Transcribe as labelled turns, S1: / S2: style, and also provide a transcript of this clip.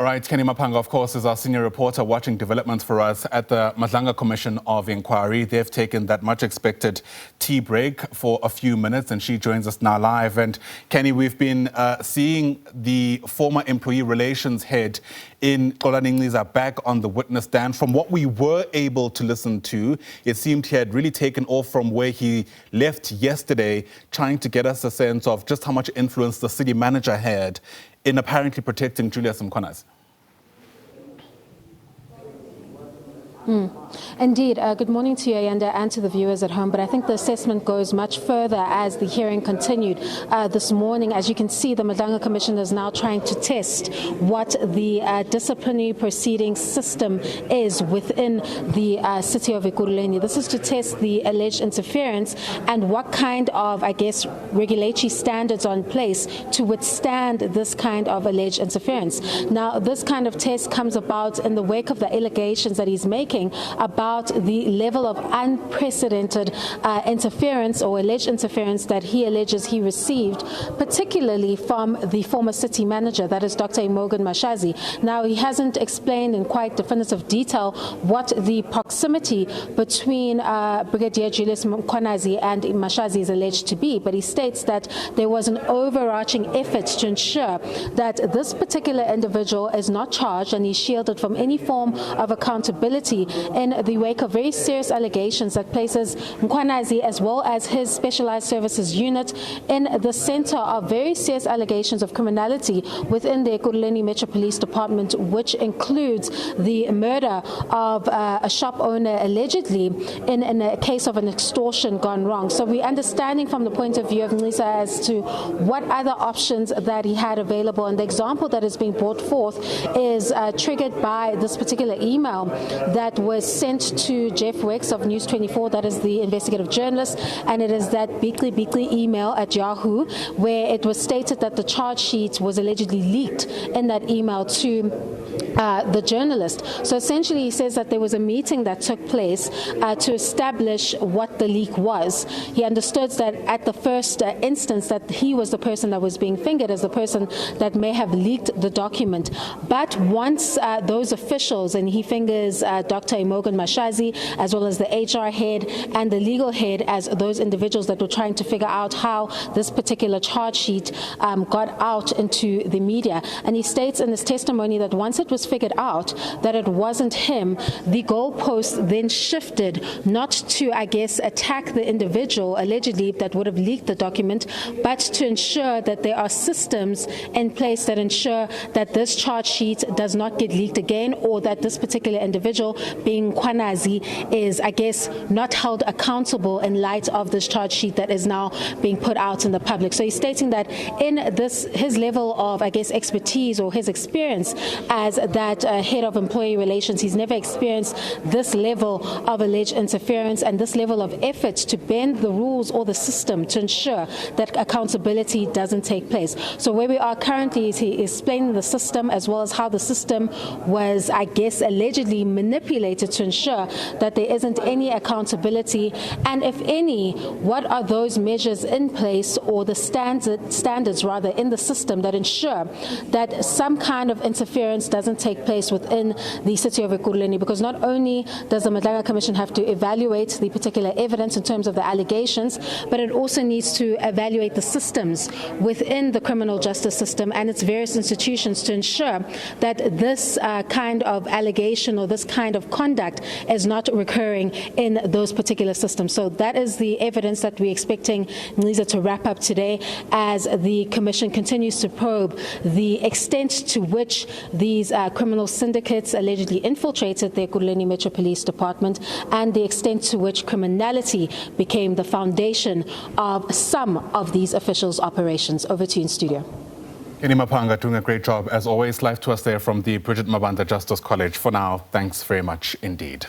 S1: right, Kenny Mapanga, of course, is our senior reporter watching developments for us at the Madlanga Commission of Inquiry. They've taken that much-expected tea break for a few minutes, and she joins us now live. And Kenny, we've been seeing the former employee relations head in Xolani Nciza back on the witness stand. From what we were able to listen to, it seemed he had really taken off from where he left yesterday, trying to get us a sense of just how much influence the city manager had in apparently protecting Julius Mkhwanazi.
S2: Indeed. Good morning to you, Ayanda, and to the viewers at home. But I think the assessment goes much further as the hearing continued this morning. As you can see, the Madlanga Commission is now trying to test what the disciplinary proceeding system is within the city of Ekurhuleni. This is to test the alleged interference and what kind of, regulatory standards are in place to withstand this kind of alleged interference. Now, this kind of test comes about in the wake of the allegations that he's making about the level of unprecedented interference or alleged interference that he alleges he received, particularly from the former city manager, that is Dr. Imogen Mashazi. Now, he hasn't explained in quite definitive detail what the proximity between Brigadier Julius Mkhwanazi and Mashazi is alleged to be, but he states that there was an overarching effort to ensure that this particular individual is not charged and he's shielded from any form of accountability in the wake of very serious allegations that places Mkhwanazi as well as his specialized services unit in the center of very serious allegations of criminality within the Ekurhuleni Metro Police Department, which includes the murder of a shop owner allegedly in a case of an extortion gone wrong. So we're understanding from the point of view of Nciza as to what other options that he had available, and the example that is being brought forth is triggered by this particular email that was sent to Jeff Wex of News 24, that is the investigative journalist, and it is that Beakley email at Yahoo, where it was stated that the charge sheet was allegedly leaked in that email to the journalist. So essentially he says that there was a meeting that took place to establish what the leak was. He understood that at the first instance that he was the person that was being fingered as the person that may have leaked the document. But once those officials, and he fingers Dr. Imogen Mashazi as well as the HR head and the legal head as those individuals that were trying to figure out how this particular charge sheet got out into the media. And he states in his testimony that once it was figured out that it wasn't him, the goalpost then shifted not to, attack the individual allegedly that would have leaked the document, but to ensure that there are systems in place that ensure that this charge sheet does not get leaked again, or that this particular individual, being Mkhwanazi, is, not held accountable in light of this charge sheet that is now being put out in the public. So he's stating that in this, his level of, expertise or his experience as that head of employee relations, he's never experienced this level of alleged interference and this level of effort to bend the rules or the system to ensure that accountability doesn't take place. So where we are currently is he explaining the system as well as how the system was, allegedly manipulated to ensure that there isn't any accountability, and if any, what are those measures in place or the standards rather in the system that ensure that some kind of interference doesn't take place within the city of Ekurhuleni, because not only does the Madlanga Commission have to evaluate the particular evidence in terms of the allegations, but it also needs to evaluate the systems within the criminal justice system and its various institutions to ensure that this kind of allegation or this kind of conduct is not recurring in those particular systems. So that is the evidence that we're expecting Nciza to wrap up today as the Commission continues to probe the extent to which these criminal syndicates allegedly infiltrated the Ekurhuleni Metro Police Department and the extent to which criminality became the foundation of some of these officials' operations. Over to you in studio.
S1: Kenny Mapanga doing a great job as always. Live to us there from the Brigitte Mabandla Justice College. For now, thanks very much indeed.